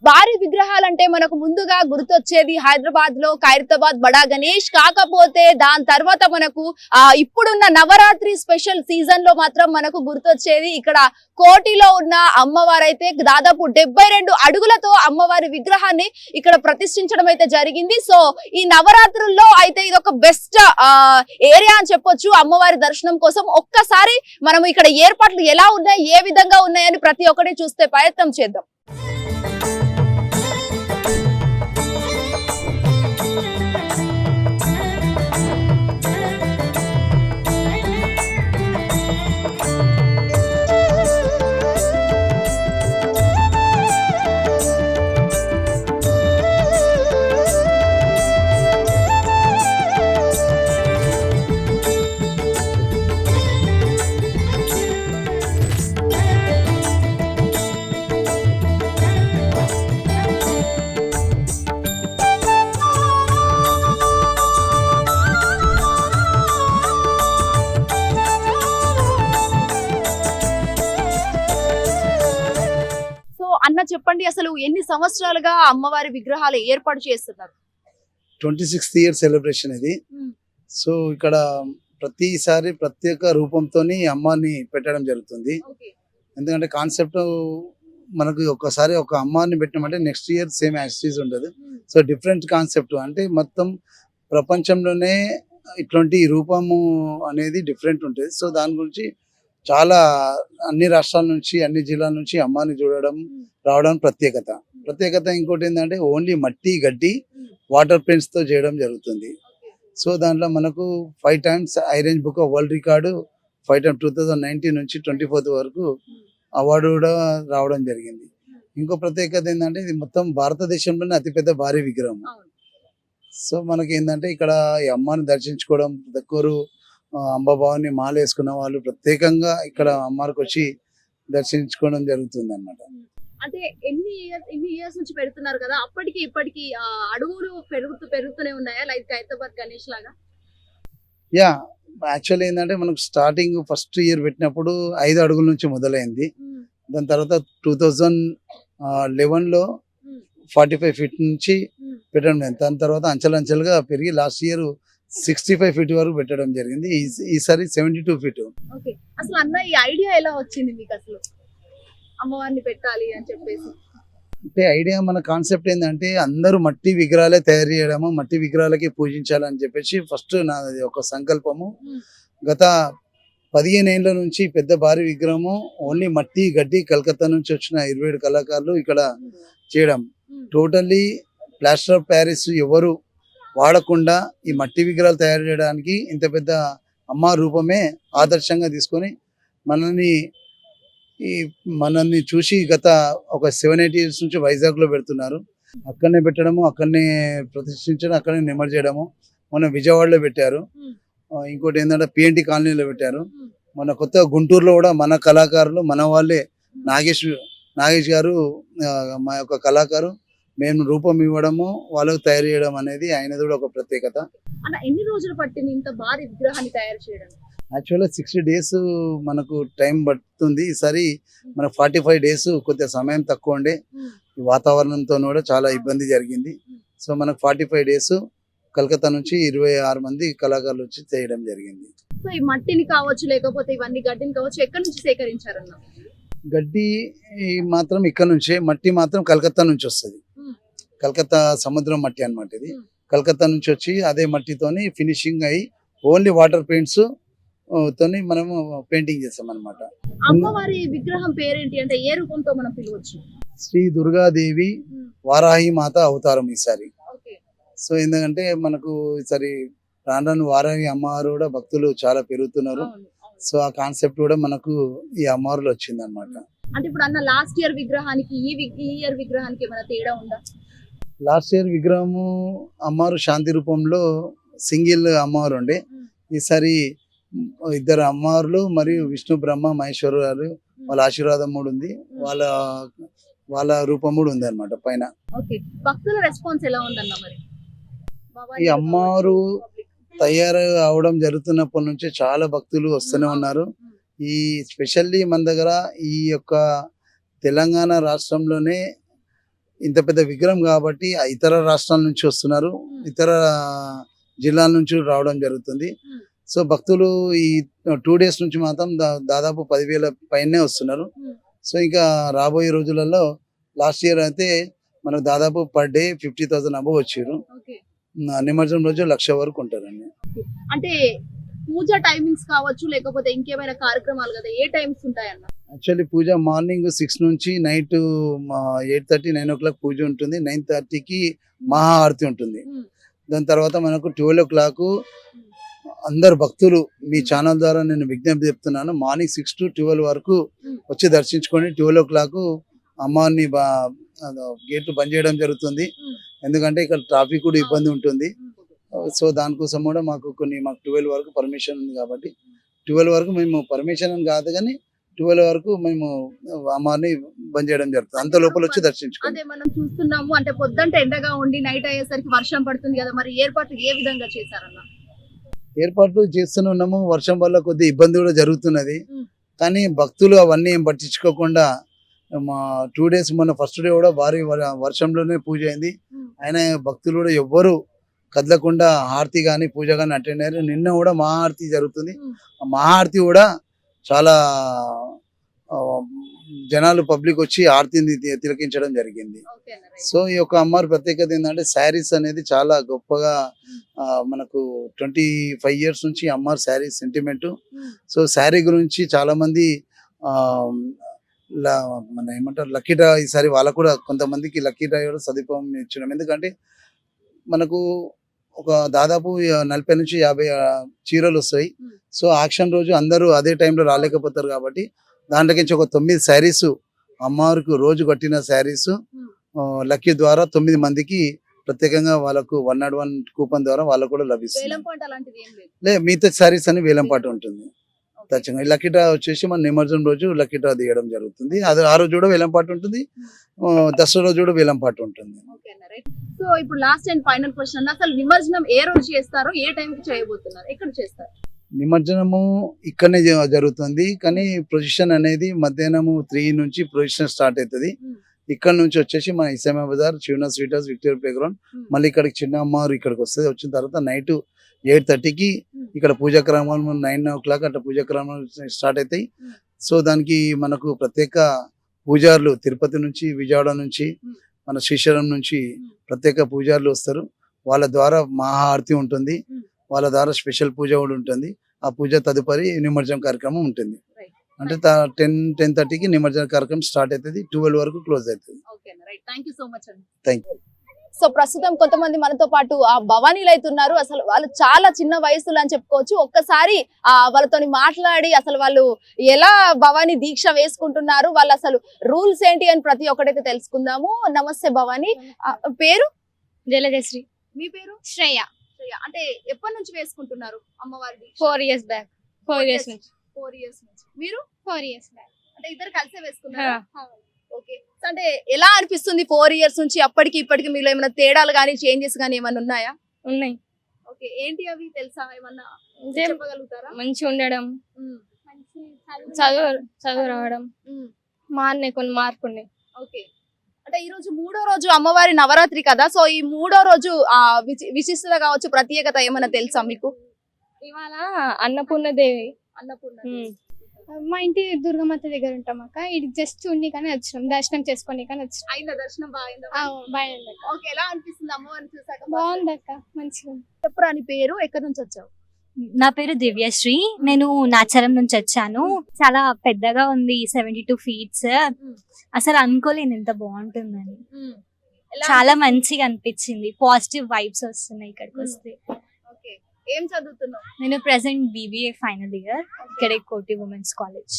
భారీ విగ్రహాలంటే మనకు ముందుగా గుర్తొచ్చేది హైదరాబాద్ లో ఖైరతాబాద్ బడా గణేష్. కాకపోతే దాని తర్వాత మనకు ఇప్పుడున్న నవరాత్రి స్పెషల్ సీజన్ లో మాత్రం మనకు గుర్తొచ్చేది ఇక్కడ కోటిలో ఉన్న అమ్మవారైతే దాదాపు 72 అడుగులతో అమ్మవారి విగ్రహాన్ని ఇక్కడ ప్రతిష్ఠించడం అయితే జరిగింది. సో ఈ నవరాత్రుల్లో అయితే ఇది ఒక బెస్ట్ ఏరియా అని చెప్పొచ్చు అమ్మవారి దర్శనం కోసం. ఒక్కసారి మనం ఇక్కడ ఏర్పాట్లు ఎలా ఉన్నాయి, ఏ విధంగా ఉన్నాయని ప్రతి ఒక్కటి చూస్తే ప్రయత్నం చేద్దాం. అన్న చెప్పండి, అసలు ఎన్ని సంవత్సరాలుగా అమ్మవారి విగ్రహాలు ఏర్పాటు చేస్తున్నారు? 26th year సెలబ్రేషన్ ఇది. సో ఇక్కడ ప్రతిసారి ప్రత్యేక రూపంతో అమ్మని పెట్టడం జరుగుతుంది. ఎందుకంటే కాన్సెప్ట్ మనకు ఒకసారి ఒక అమ్మని పెట్టినామంటే నెక్స్ట్ ఇయర్ సేమ్ యాక్సిస్ ఉండదు. సో డిఫరెంట్ కాన్సెప్ట్ అంటే మొత్తం ప్రపంచంలోనే ఇట్లాంటి రూపము అనేది డిఫరెంట్ ఉంటుంది. సో దాని గురించి చాలా అన్ని రాష్ట్రాల నుంచి అన్ని జిల్లాల నుంచి అమ్మని చూడడం రావడం ప్రత్యేకత ఇంకోటి ఏంటంటే ఓన్లీ మట్టి గడ్డి వాటర్ పెయింట్స్ తో చేయడం జరుగుతుంది. సో దాంట్లో మనకు 5 times ఐరేంజ్ book of world record 5 times 2019 నుంచి 24th వరకు అవార్డు కూడా రావడం జరిగింది. ఇంకో ప్రత్యేకత ఏంటంటే ఇది మొత్తం భారతదేశంలోనే అతిపెద్ద భారీ విగ్రహం. సో మనకి ఏంటంటే ఇక్కడ ఈ అమ్మని దర్శించుకోవడం దగ్గర అంబాబావుని మాల వేసుకున్న వాళ్ళు ప్రత్యేకంగా ఇక్కడ అమ్మవారికి వచ్చి దర్శించుకోవడం జరుగుతుంది అన్నమాట. అంటే ఎన్ని ఇయర్స్ నుంచి పెడుతున్నారు కదా, అప్పటికి ఇప్పటికి అడుగులు పెరుగుతూనే ఉన్నాయా లైక్ ఖైరతాబాద్ గణేష్ లాగా? యా, యాక్చువల్లీ ఏంటంటే మనకు స్టార్టింగ్ ఫస్ట్ ఇయర్ పెట్టినప్పుడు 5 అడుగుల నుంచి మొదలైంది. దాని తర్వాత 2011లో 45 feet నుంచి పెట్టడం. దాని తర్వాత అంచెలంచెలుగా పెరిగి లాస్ట్ ఇయర్ 65 feet వరకు పెట్టడం జరిగింది. ఈసారి 72 feet. అసలు అన్న ఈ ఐడియా ఎలా వచ్చింది మీకు అసలు అమ్మవారిని పెట్టాలి అని చెప్పేసి? అంటే ఐడియా మన కాన్సెప్ట్ ఏంటంటే అందరూ మట్టి విగ్రహాలే తయారు చేయడము, మట్టి విగ్రహాలకి పూజించాలని చెప్పేసి ఫస్ట్ నాది ఒక సంకల్పము. గత 15 ఏళ్ల నుంచి పెద్ద భారీ విగ్రహము ఓన్లీ మట్టి గడ్డి కలకత్తా నుంచి వచ్చిన 27 కళాకారులు ఇక్కడ చేయడం. టోటల్లీ ప్లాస్టర్ ఆఫ్ ప్యారిస్ ఎవరు వాడకుండా ఈ మట్టి విగ్రహాలు తయారు చేయడానికి ఇంత పెద్ద అమ్మ రూపమే ఆదర్శంగా తీసుకొని మనల్ని చూసి గత ఒక 7-8 years నుంచి వైజాగ్లో పెడుతున్నారు. అక్కడనే పెట్టడము, అక్కడనే ప్రతిష్ఠించడం, అక్కడనే నిమజ్జనం చేయడము. మొన్న విజయవాడలో పెట్టారు. ఇంకోటి ఏంటంటే పిఎన్టీ కాలనీలో పెట్టారు. మన కొత్త గుంటూరులో కూడా మన కళాకారులు మన వాళ్ళే నాగేష్ గారు మా యొక్క కళాకారు మేము రూపం ఇవ్వడము వాళ్ళకు తయారు చేయడం అనేది ఆయనది కూడా ఒక ప్రత్యేకత. ఎన్ని రోజులు పట్టింది ఇంత భారీ విగ్రహాన్ని తయారు చేయడం? యాక్చువల్గా 60 days మనకు టైం పడుతుంది. ఈసారి మనకు 45 days కొద్దిగా సమయం తక్కువ ఉండే వాతావరణంతో కూడా చాలా ఇబ్బంది జరిగింది. సో మనకు 45 days కలకత్తా నుంచి 26 మంది కళాకారులు వచ్చి చేయడం జరిగింది. సో ఈ మట్టిని కావచ్చు లేకపోతే ఇవన్నీ గడ్డిని కావచ్చు ఎక్కడి నుంచి సేకరించారన్న? గడ్డి మాత్రం ఇక్కడ నుంచే, మట్టి మాత్రం కలకత్తా నుంచి వస్తుంది. కలకత్తా సముద్రం మట్టి అన్నమాట. ఇది కలకత్తా నుంచి వచ్చి అదే మట్టితోని ఫినిషింగ్ అయ్యి ఓన్లీ వాటర్ పెయింట్స్ తోని మనము పెయింటింగ్ చేస్తాం అన్నమాట. అమ్మవారి విగ్రహం పేరేంటి, అంటే ఏ రూపంతో మనం పిలవచ్చు? శ్రీ దుర్గాదేవి వారాహి మాత అవతారం ఈసారి. సో ఎందుకంటే మనకు ఈసారి రాను వారాహి అమ్మవారు కూడా భక్తులు చాలా పెరుగుతున్నారు. సో ఆ కాన్సెప్ట్ కూడా మనకు ఈ అమ్మవారులో వచ్చింది అన్నమాట. అంటే ఇప్పుడు అన్న లాస్ట్ ఇయర్ విగ్రహానికి ఈ ఇయర్ విగ్రహానికి ఏమైనా తేడా ఉందా? లాస్ట్ ఇయర్ విగ్రహము అమ్మవారు శాంతి రూపంలో సింగిల్ అమ్మవారు ఉండే. ఈసారి 2 అమ్మవార్లు మరియు విష్ణు బ్రహ్మ మహేశ్వరు గారు వాళ్ళ ఆశీర్వాదం కూడా ఉంది. వాళ్ళ రూపం కూడా ఉంది అన్నమాట పైన. భక్తుల రెస్పాన్స్ ఎలా ఉందన్న మరి? ఈ అమ్మవారు తయారు అవడం జరుగుతున్నప్పటి నుంచి చాలా భక్తులు వస్తూనే ఉన్నారు. ఈ స్పెషల్లీ మన దగ్గర ఈ యొక్క తెలంగాణ రాష్ట్రంలోనే ఇంత పెద్ద విగ్రహం కాబట్టి ఆ ఇతర రాష్ట్రాల నుంచి వస్తున్నారు, ఇతర జిల్లాల నుంచి రావడం జరుగుతుంది. సో భక్తులు ఈ 2 days నుంచి మాత్రం దాదాపు 10,000 పైనే వస్తున్నారు. సో ఇంకా రాబోయే రోజులలో లాస్ట్ ఇయర్ అయితే మనకు దాదాపు పర్ డే 50,000 అబవ్ వచ్చారు. నిమజ్జనం రోజు 1,00,000 వరకు ఉంటారండి. అంటే పూజ టైమింగ్స్ కావచ్చు లేకపోతే ఇంకేమైనా కార్యక్రమాలు కదా, ఏ టైమ్స్ ఉంటాయన్న? యాక్చువల్లీ పూజ మార్నింగ్ 6 నుంచి నైట్ 8:30 9 o'clock పూజ ఉంటుంది. 9:30కి మహా ఆరతి ఉంటుంది. దాని తర్వాత మనకు 12 o'clock అందరు భక్తులు మీ ఛానల్ ద్వారా నేను విజ్ఞప్తి చెప్తున్నాను, మార్నింగ్ 6 to 12 వరకు వచ్చి దర్శించుకొని 12 o'clock అమ్మవారిని గేట్లు బంద్ చేయడం జరుగుతుంది. ఎందుకంటే ఇక్కడ ట్రాఫిక్ కూడా ఇబ్బంది ఉంటుంది. సో దానికోసం కూడా మాకు 12 వరకు పర్మిషన్ ఉంది కాబట్టి 12 వరకు మేము పర్మిషన్ అని కాదు కానీ 12 వరకు మేము అమ్మవారిని బంద్ చేయడం జరుగుతుంది. అంత లోపల వచ్చి దర్శించుకోండి. అదే మనం చూస్తున్నాము, అంటే పొద్దుంటే ఎండగా ఉండి నైట్ అయ్యేసరికి వర్షం పడుతుంది కదా, మరి ఏర్పాట్లు ఏ విధంగా చేశారన్న? ఏర్పాట్లు చేస్తూనే ఉన్నాము. వర్షం వల్ల కొద్ది ఇబ్బంది కూడా జరుగుతున్నది. కానీ భక్తులు అవన్నీ ఏం పట్టించుకోకుండా మా 2 days మొన్న ఫస్ట్ డే కూడా భారీ వర్షంలోనే పూజ అయింది. అయినా భక్తులు కూడా ఎవ్వరు కదలకుండా హారతి కానీ పూజ కానీ అటెండ్ అయ్యారు. నిన్న కూడా మహాఆరతి జరుగుతుంది. ఆ మహాఆరతి కూడా చాలా జనాలు పబ్లిక్ వచ్చి ఆరతిని తిలకించడం జరిగింది. సో ఈ యొక్క అమ్మవారి ప్రత్యేకత ఏంటంటే శారీస్ అనేది చాలా గొప్పగా మనకు 25 years నుంచి అమ్మవారి శారీ సెంటిమెంట్. సో శారీ గురించి చాలా మంది మన ఏమంటారు లక్కీ డ్రా, ఈసారి వాళ్ళకు కూడా కొంతమందికి లక్కీ డ్రా కూడా సదుపాయం ఇచ్చినాం. ఎందుకంటే మనకు ఒక దాదాపు 40 నుంచి 50 చీరలు వస్తాయి. సో ఆక్షన్ రోజు అందరూ అదే టైంలో రాలేకపోతారు కాబట్టి దాంట్లోకించి ఒక 9 శారీస్ అమ్మవారికి రోజు కట్టిన శారీస్ లక్కీ ద్వారా 9 మందికి ప్రత్యేకంగా వాళ్ళకు 101 కూపన్ ద్వారా వాళ్ళకు కూడా లభిస్తుంది. మిగతా శారీస్ అని వేలంపాట ఉంటుంది. ఖచ్చితంగా లక్కీ డ్రా వచ్చేసి మన నిమజ్జనం రోజు లక్కీ డ్రా తీయడం జరుగుతుంది. అది ఆ రోజు కూడా వేలంపాట ఉంటుంది, దసరా రోజు కూడా వేలంపాట ఉంటుంది. సో ఇప్పుడు లాస్ట్ అండ్ ఫైనల్ క్వశ్చన్, అసలు నిమజ్జనం ఏ రోజు చేస్తారో, ఏ టైం కి చేయబోతున్నారు, ఎక్కడ చేస్తారు? నిమజ్జనము ఇక్కడనే జరుగుతుంది, కానీ ప్రొజిషన్ అనేది మధ్యాహ్నము 3 నుంచి ప్రొజిషన్ స్టార్ట్ అవుతుంది. ఇక్కడ నుంచి వచ్చేసి మన Islama Bazar, Shivana sweet house, Victoria play ground, మళ్ళీ ఇక్కడికి చిన్న అమ్మవారు ఇక్కడికి వస్తుంది. వచ్చిన తర్వాత నైట్ 8:30కి ఇక్కడ పూజా క్రమాలు 9 o'clock అట్లా పూజా క్రమాలు స్టార్ట్ అవుతాయి. సో దానికి మనకు ప్రత్యేక పూజారులు తిరుపతి నుంచి, విజయవాడ నుంచి, మన శ్రీశైలం నుంచి ప్రత్యేక పూజారులు వస్తారు. వాళ్ళ ద్వారా మహాఆరతి ఉంటుంది, వాళ్ళ ద్వారా స్పెషల్ పూజ కూడా ఉంటుంది. ఆ పూజ తదుపరి నిమజ్జనం కార్యక్రమం ఉంటుంది. అంటే 10-10:30కి నిమజ్జన కార్యక్రమం స్టార్ట్ అవుతుంది, 12 వరకు క్లోజ్ అవుతుంది. Thank you. సో ప్రస్తుతం కొంతమంది మనతో పాటు ఆ భవానీలు అయితే ఉన్నారు. అసలు వాళ్ళు చాలా చిన్న వయసులో అని చెప్పుకోవచ్చు. ఒక్కసారి వాళ్ళతో మాట్లాడి అసలు వాళ్ళు ఎలా భవానీ దీక్ష వేసుకుంటున్నారు, వాళ్ళు అసలు రూల్స్ ఏంటి అని ప్రతి ఒక్కటైతే తెలుసుకుందాము. నమస్తే భవానీ, పేరు? జలజశ్రీ. మీ పేరు? శ్రేయ. అంటే ఎప్పటి నుంచి వేసుకుంటున్నారు అమ్మవారి దీక్ష? 4 years బ్యాక్. 4 years నుంచి. 4 years నుంచి. మీరు? 4 years బ్యాక్. అంటే ఇద్దరు కలిసే వేసుకున్నారా? ఓకే. అంటే ఎలా అనిపిస్తుంది 4 years నుంచి అప్పటికి ఇప్పటికి మీలో ఏమైనా తేడాలు కానీ చేంజెస్ కానీ ఏమైనా ఉన్నాయా? ఉన్నాయి. ఓకే. ఏంటి అవి తెలుసా, ఏమన్నా చెప్పగలుగుతారా? మంచిగా ఉండడం, చదువు రావడం, కొన్ని మార్పు ఉన్నాయి. ఓకే. అంటే ఈ రోజు 3వ రోజు అమ్మవారి నవరాత్రి కదా, సో ఈ 3వ రోజు విశిష్టత కావచ్చు, ప్రత్యేకత ఏమైనా తెలుసా మీకు? ఇవాళ అన్నపూర్ణదేవి. మా ఇంటి దుర్గమాత దగ్గర ఉంటాం అక్క. ఇది జస్ట్ చూడని కానీ వచ్చినాం, దర్శనం చేసుకొని కానీ వచ్చినాం. అయిందా దర్శనం? బాగుందా? బాగుంది. ఓకే. ఎలా అనిపిస్తుంది అమ్మవారిని చూసాక? బాగుంది అక్క, మంచిగా. చెప్పురా నీ పేరు, ఎక్కడి నుంచి వచ్చావు? నా పేరు దివ్యశ్రీ, నేను నాచారం నుంచి వచ్చాను. చాలా పెద్దగా ఉంది, 72 feet. అసలు అనుకోలేను ఎంత బాగుంటుందని. చాలా మంచిగా అనిపించింది, పాజిటివ్ వైబ్స్ వస్తున్నాయి ఇక్కడికి వస్తే. ఏం చదువుతున్నావు? నేను ప్రెసెంట్ BBA ఫైనల్ ఇయర్, ఇక్కడే కోటి ఉమెన్స్ కాలేజ్.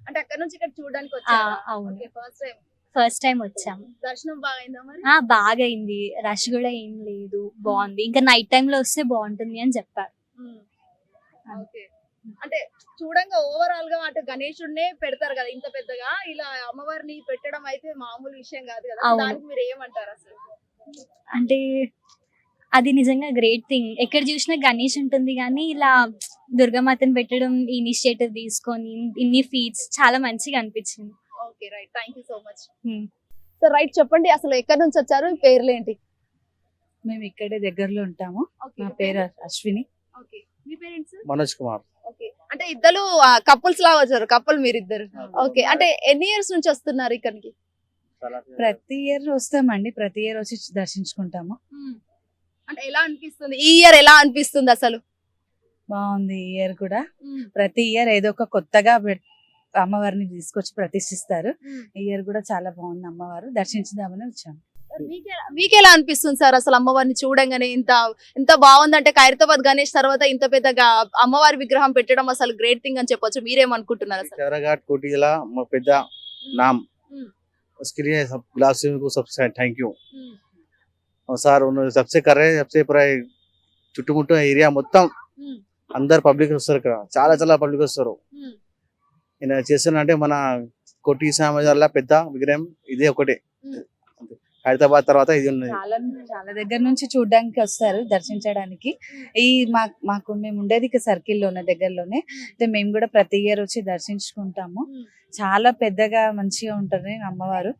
అంటే అక్కడ నుంచి ఇక్కడ చూడడానికి వచ్చావా? అవును, ఫస్ట్ ఫస్ట్ టైం వచ్చాము. దర్శనం బాగైందా మరి? బాగా అయింది, రష్ కూడా ఏం లేదు, బాగుంది. ఇంకా నైట్ టైమ్ లో వస్తే బాగుంటుంది అని చెప్పారు. ఓకే. అంటే చూడంగా ఓవరాల్ గా అటు గణేశుడినే పెడతారు కదా ఇంత పెద్దగా, ఇలా అమ్మవారిని పెట్టడం అయితే మామూలు విషయం కాదు కదా, దానికి మీరు ఏమంటారు అసలు? అంటే అది నిజంగా గ్రేట్ థింగ్. ఎక్కడ చూసినా గణేష్ ఉంటుంది కానీ ఇలా దుర్గామాతను పెట్టడం, ఇనిషియేటివ్ తీసుకొని ఇన్ని ఫీట్స్ చాలా మంచిగా అనిపించింది. Okay, right. Thank you so much. So right, చెప్పండి అసలు ఎక్కడి నుంచి వచ్చారు, మీ పేర్లు ఏంటి? మేము ఇక్కడే దగ్గరలో ఉంటాము. నా పేరు అశ్విని. మీ పేరెంట్స్? మనోజ్ కుమార్. ఓకే, అంటే ఇద్దరు కపుల్స్ లాగా వచ్చారు, కపుల్ మీరిద్దరు. ఓకే, అంటే ఎన్ని ఇయర్స్ నుంచి వస్తున్నారు ఇక్కడికి? ప్రతి ఇయర్ వస్తామండి, ప్రతి ఇయర్ వచ్చి దర్శించుకుంటాము. అంటే ఎలా అనిపిస్తుంది ఈ ఇయర్, ఎలా అనిపిస్తుంది అసలు? బాగుంది ఈ ఇయర్ కూడా. ప్రతి ఇయర్ ఏదో ఒక కొత్తగా అమ్మవారిని తీసుకొచ్చి ప్రతిష్ఠిస్తారు. ఈ ఇయర్ కూడా చాలా బాగుంది, అమ్మవారు దర్శించుదామని వచ్చాము. మీకెలా అనిపిస్తుంది సార్ అసలు అమ్మవారిని చూడంగానే? ఇంత బాగుందంటే ఖైరతాబాద్ గణేష్ తర్వాత ఇంత పెద్దగా అమ్మవారి విగ్రహం పెట్టడం అసలు గ్రేట్ థింగ్ అని చెప్పొచ్చు. మీరేమనుకుంటున్నారు అసలు? खैराघाट कोटिला पेद्द नाम उसके लिए सब गुलाब सिंह को सबसे थैंक यू. और సార్ उन्होंने सबसे कर रहे सबसे पूरा చుట్టుముట్టు ఏరియా మొత్తం అందరు పబ్లిక్ వస్తారు, ఇక్కడ చాలా చాలా పబ్లిక్ వస్తారు. ఈయన చేస్తున్నంటే మన కోటి సమాజాల పెద్ద విగ్రహం ఇదే ఒకటే, హైదరాబాద్ తర్వాత ఇది ఉన్నది. చాలా చాలా దగ్గర నుంచి చూడడానికి వస్తారు, దర్శించడానికి. ఈ మాకు మేము ఉండేది ఇక సర్కిల్లోనే దగ్గరలోనే, అయితే మేము కూడా ప్రతి ఇయర్ వచ్చి దర్శించుకుంటాము. చాలా పెద్దగా మంచిగా ఉంటుంది అమ్మవారు.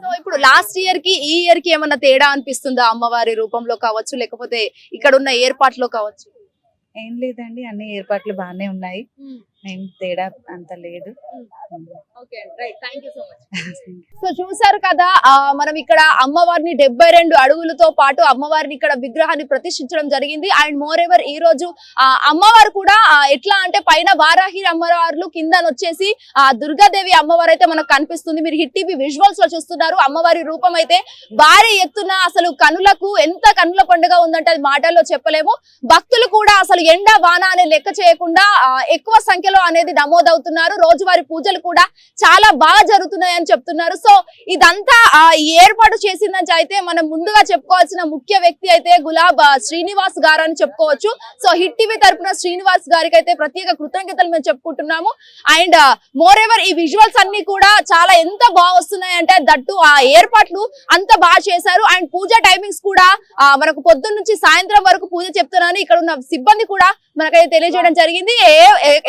సో ఇప్పుడు లాస్ట్ ఇయర్ కి ఈ ఇయర్ కి ఏమన్నా తేడా అనిపిస్తుందా? అమ్మవారి రూపంలో కావచ్చు, లేకపోతే ఇక్కడ ఉన్న ఏర్పాట్లో కావచ్చు? ఏం లేదండి, అన్ని ఏర్పాట్లు బాగానే ఉన్నాయి, ఏం తేడా అంత లేదు. సో చూసారు కదా, మనం ఇక్కడ అమ్మవారిని 72 అడుగులతో పాటు అమ్మవారిని ఇక్కడ విగ్రహాన్ని ప్రతిష్ఠించడం జరిగింది. అండ్ మోర్ ఎవర్ ఈ రోజు అమ్మవారు కూడా ఎట్లా అంటే పైన వారాహి అమ్మవార్లు, కింద వచ్చేసి దుర్గాదేవి అమ్మవారు అయితే మనకు కనిపిస్తుంది. మీరు హిట్ టీవీ విజువల్స్ లో చూస్తున్నారు. అమ్మవారి రూపం అయితే భారీ ఎత్తున అసలు కనులకు ఎంత కనుల పండుగ ఉందంటే అది మాటల్లో చెప్పలేము. భక్తులు కూడా అసలు ఎండ వాన అనే లెక్క చేయకుండా ఎక్కువ సంఖ్యలో అనేది నమోదవుతున్నారు. రోజువారీ పూజలు కూడా చాలా బాగా జరుగుతున్నాయని చెప్తున్నారు. సో ఇదంతా ఏర్పాటు చేసిందని అయితే మనం ముందుగా చెప్పుకోవాల్సిన ముఖ్య వ్యక్తి అయితే గులాబ్ శ్రీనివాస్ గారు అని చెప్పుకోవచ్చు. సో హిట్ టీవీ తరపున శ్రీనివాస్ గారికి అయితే ప్రత్యేక కృతజ్ఞతలు మేము చెప్పుకుంటున్నాము. అండ్ మోర్ ఎవర్ ఈ విజువల్స్ అన్ని కూడా చాలా ఎంత బాగా వస్తున్నాయి అంటే దట్టు ఆ ఏర్పాట్లు అంత బాగా చేశారు. అండ్ పూజ టైమింగ్స్ కూడా మనకు పొద్దున్న నుంచి సాయంత్రం వరకు పూజ చెప్తున్నాను. ఇక్కడ ఉన్న సిబ్బంది కూడా మనకైతే తెలియజేయడం జరిగింది.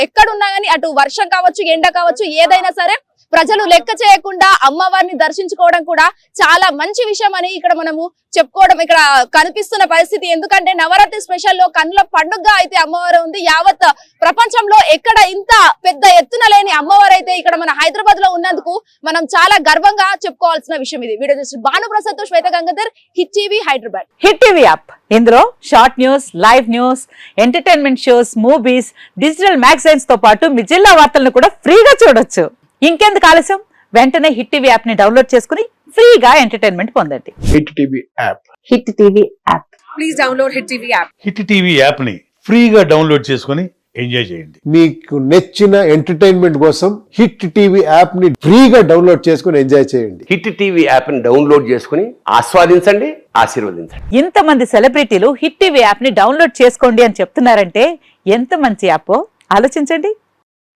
ఎక్కడున్నా గానీ అటు వర్షం కావచ్చు, ఎండ కావచ్చు, ఏదైనా సరే ప్రజలు లెక్క చేయకుండా అమ్మవారిని దర్శించుకోవడం కూడా చాలా మంచి విషయం అని ఇక్కడ మనము చెప్పుకోవడం ఇక్కడ కనిపిస్తున్న పరిస్థితి. ఎందుకంటే నవరాత్రి స్పెషల్ లో కన్నుల పండుగ అయితే అమ్మవారు ఉంది. యావత్ ప్రపంచంలో ఎక్కడ ఇంత పెద్ద ఎత్తున లేని అమ్మవారు అయితే ఇక్కడ మన హైదరాబాద్ లో ఉన్నందుకు మనం చాలా గర్వంగా చెప్పుకోవాల్సిన విషయం ఇది. వీడియో చూసి భానుప్రసాద్ తో Shweta Gangadhar, hit TV Hyderabad. Hit TV app, ఇందులో short news, live news, entertainment shows, movies, digital magazines తో పాటు మీ జిల్లా వార్తలను కూడా ఫ్రీగా చూడొచ్చు. ఇంకెందుకు ఆలస్యం, వెంటనే హిట్ టీవీ యాప్ ని డౌన్లోడ్ చేసుకుని ఫ్రీగా ఎంటర్టైన్మెంట్ పొందండి. Hit TV app. Hit TV app. Please download hit TV app. Hit TV app ని ఫ్రీగా డౌన్లోడ్ చేసుకుని ఎంజాయ్ చేయండి. మీకు నచ్చిన ఎంటర్టైన్మెంట్ కోసం హిట్ టీవీ యాప్ ని ఫ్రీగా డౌన్లోడ్ చేసుకుని ఎంజాయ్ చేయండి. హిట్ టీవీ యాప్ ని డౌన్లోడ్ చేసుకుని ఆస్వాదించండి, ఆశీర్వదించండి. ఇంతమంది సెలబ్రిటీలు హిట్ టీవీ యాప్ ని డౌన్లోడ్ చేసుకోండి అని చెప్తున్నారంటే ఎంత మంచి యాప్ ఆలోచించండి.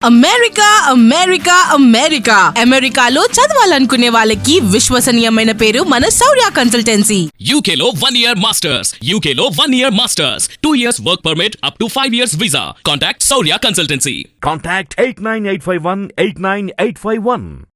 అమెరికా అమెరికా అమెరికా అమెరికాలో చదవాలనుకునే వాళ్ళకి విశ్వసనీయమైన పేరు మన శౌర్య కన్సల్టెన్సీ. UK లో 1 year masters, UK లో 1 year masters, 2 years work permit up to 5 years visa. Contact Saurya Consultancy. Contact 89851 89851.